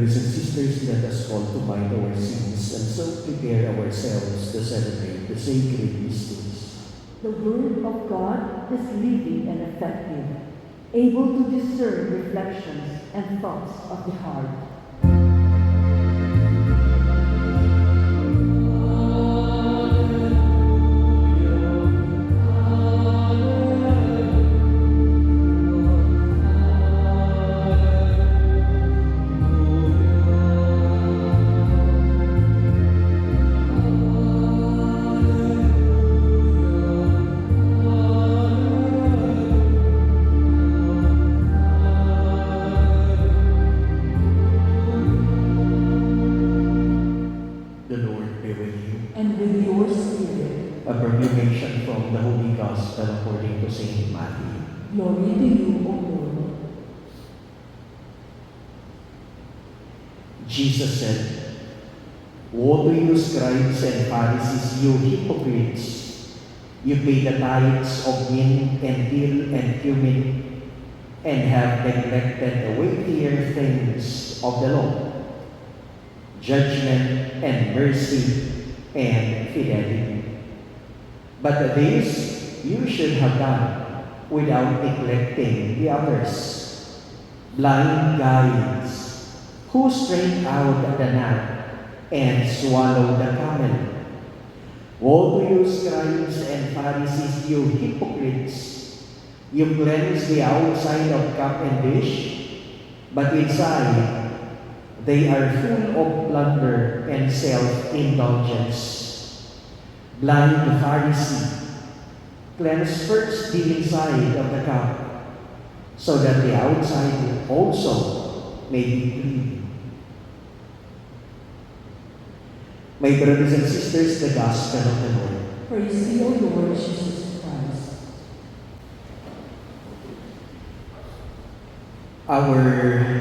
brothers and sisters, let us call to mind our sins and so prepare ourselves to celebrate the sacred mysteries. The Word of God is living and effective, able to discern reflections and thoughts of the heart. A proclamation from the Holy Gospel according to Saint Matthew. Glory to you, O Lord. Jesus said, "Woe to you, scribes and Pharisees, you hypocrites! You pay the tithes of mint and dill and cumin, and have neglected the weightier things of the law, judgment and mercy and fidelity. But this you should have done without neglecting the others. Blind guides, who strain out the gnat and swallow the camel. Woe to you, scribes and Pharisees, you hypocrites! You cleanse the outside of cup and dish, but inside they are full of plunder and self-indulgence. Blind Pharisee, cleanse first the inside of the cup, so that the outside also may be clean." My brothers and sisters, the Gospel of the Lord. Praise to you, O Lord Jesus Christ. Our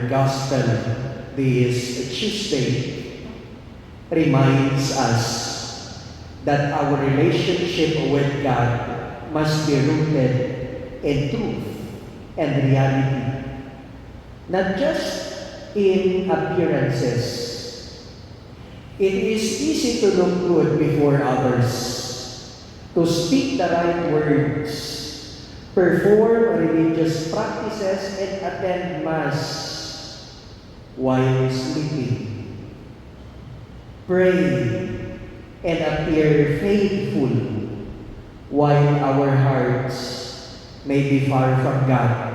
Gospel this Tuesday reminds us that our relationship with God must be rooted in truth and reality, not just in appearances. It is easy to look good before others, to speak the right words, perform religious practices, and attend Mass while sleeping, pray, and appear faithful, while our hearts may be far from God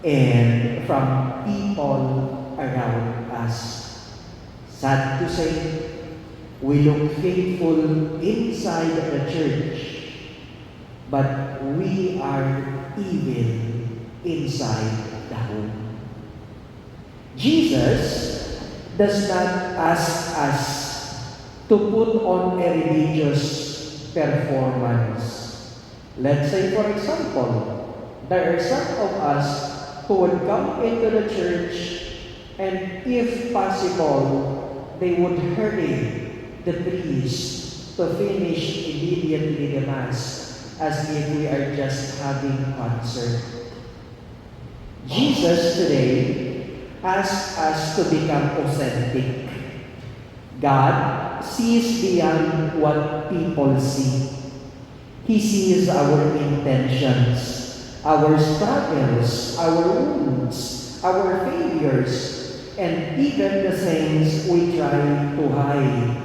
and from people around us. Sad to say, we look faithful inside the church, but we are evil inside the home. Jesus does not ask us to put on a religious performance. Let's say, for example, there are some of us who would come into the church and, if possible, they would hurry the priest to finish immediately the Mass as if we are just having concert. Jesus today asks us to become authentic. God sees beyond what people see. He sees our intentions, our struggles, our wounds, our failures, and even the things we try to hide.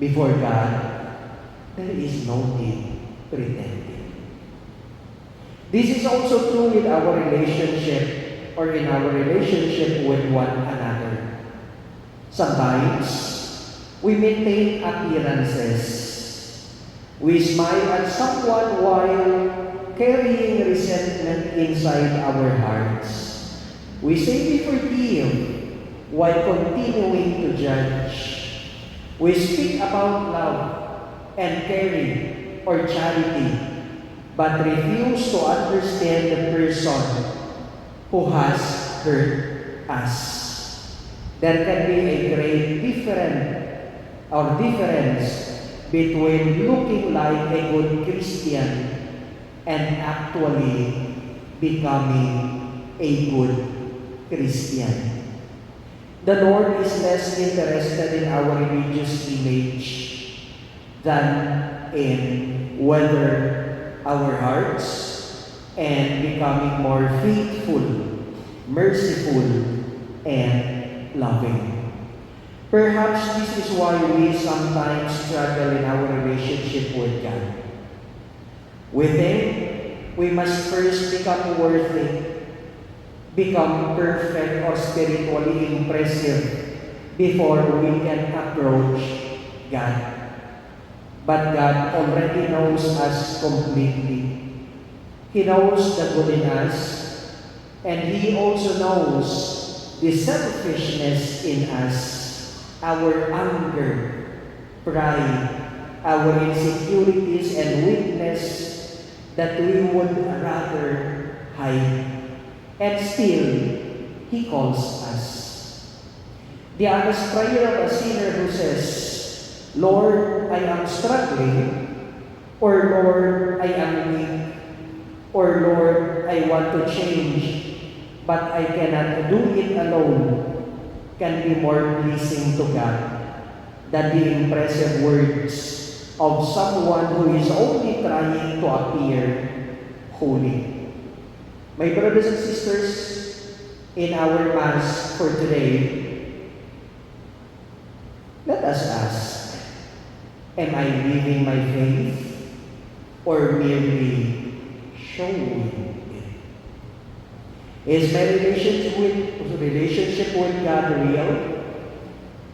Before God, there is no need pretending. This is also true with our relationship or in our relationship with one another. Sometimes, we maintain appearances. We smile at someone while carrying resentment inside our hearts. We say we forgive while continuing to judge. We speak about love and caring or charity, but refuse to understand the person who has hurt us. There can be a great difference between looking like a good Christian and actually becoming a good Christian. The Lord is less interested in our religious image than in whether our hearts and becoming more faithful, merciful, and loving. Perhaps this is why we sometimes struggle in our relationship with God. We think we must first become worthy, become perfect or spiritually impressive before we can approach God. But God already knows us completely. He knows the good in us, and He also knows the selfishness in us, our anger, pride, our insecurities and weakness that we would rather hide. And still, He calls us. The honest prayer of a sinner who says, Lord, I am struggling, or Lord, I am weak, or Lord, I want to change, but I cannot do it alone, can be more pleasing to God than the impressive words of someone who is only trying to appear holy. My brothers and sisters, in our Mass for today, let us ask, am I living my faith or merely showing it? Is my relationship with God real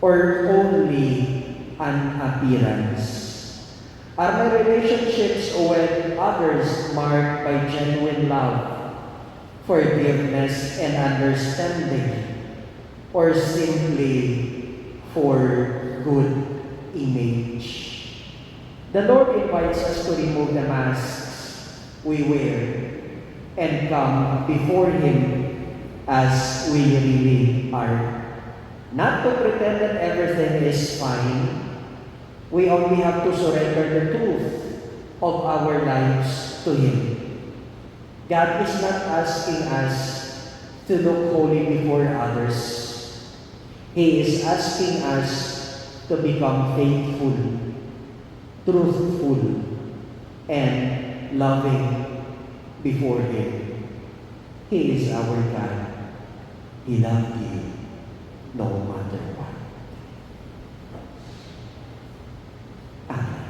or only an appearance? Are my relationships with others marked by genuine love, forgiveness, and understanding, or simply for good image? The Lord invites us to remove the masks we wear and come before Him as we really are. Not to pretend that everything is fine. We only have to surrender the truth of our lives to Him. God is not asking us to look holy before others. He is asking us to become faithful, truthful, and loving before Him. He is our God. He loves you no matter what. Amen.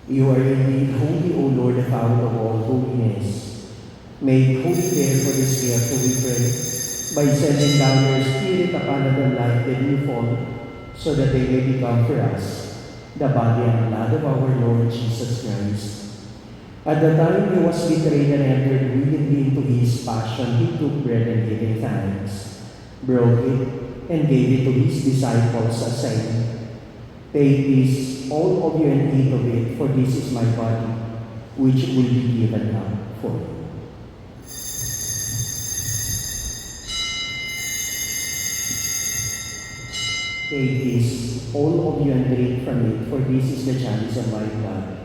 You are indeed holy, O Lord, the fount of all holiness. Made holy therefore this gift, we pray, by sending down your Spirit upon them like the dewfall, so that they may become for us the body and blood of our Lord Jesus Christ. At the time He was betrayed and entered willingly into His passion, He took bread and giving thanks, broke it, and gave it to His disciples, saying, Take this, all of you, and eat of it, for this is my body, which will be given up for you. Take this, all of you, and drink from it, for this is the chalice of my blood,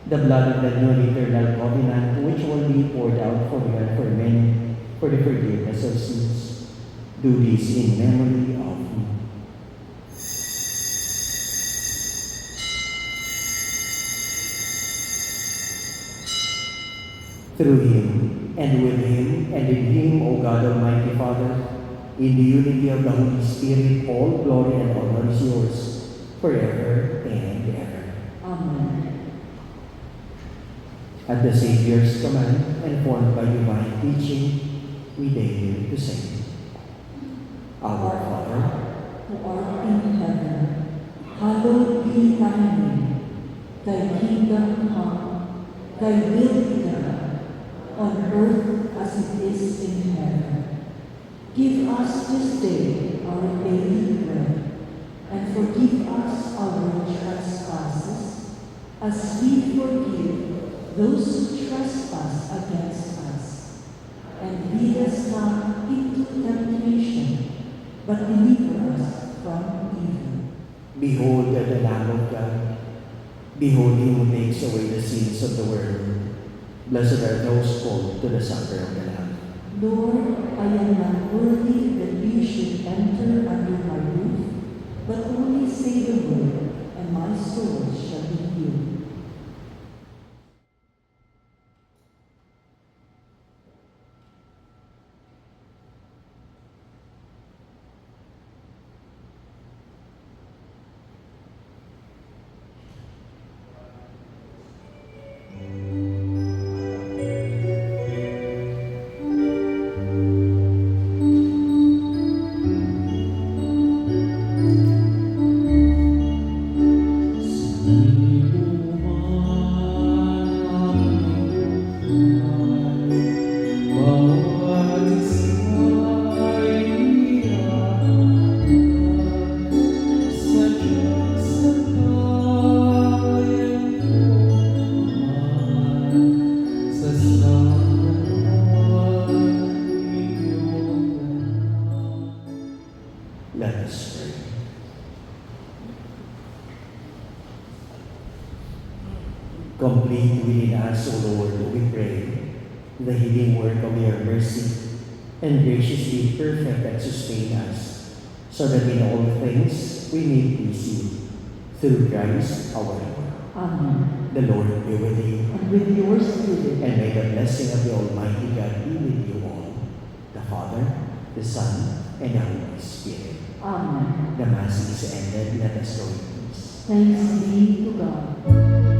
the blood of the new and eternal covenant, which will be poured out for you and for many, for the forgiveness of sins. Do this in memory of me. Through Him, and with Him, and in Him, O God Almighty Father, in the unity of the Holy Spirit, all glory and honor is yours, forever and ever. Amen. At the Savior's command, and formed by divine teaching, we dare to say, Our Father, who art in heaven, hallowed be thy name. Thy kingdom come, thy will be done, on earth as it is in heaven. Give us this day our daily bread, and forgive us our trespasses, as we forgive those who trespass against us. And lead us not into temptation, but deliver us from evil. Behold the Lamb of God. Behold Him who takes away the sins of the world. Blessed are those called to the supper of the Lamb. Lord, I am not worthy that you should enter under my roof, but only say the word, and my soul shall be healed. Let us pray. Complete within us, O Lord, we pray, the healing work of your mercy, and graciously perfect and sustain us, so that in all things we may please you, through Christ our Lord. Amen. The Lord be with you, And with your spirit, and may the blessing of the Almighty God be with you all, the Father, the Son, and the Holy Spirit. Amen. The Mass is ended. Let us go in peace. Thanks be to God.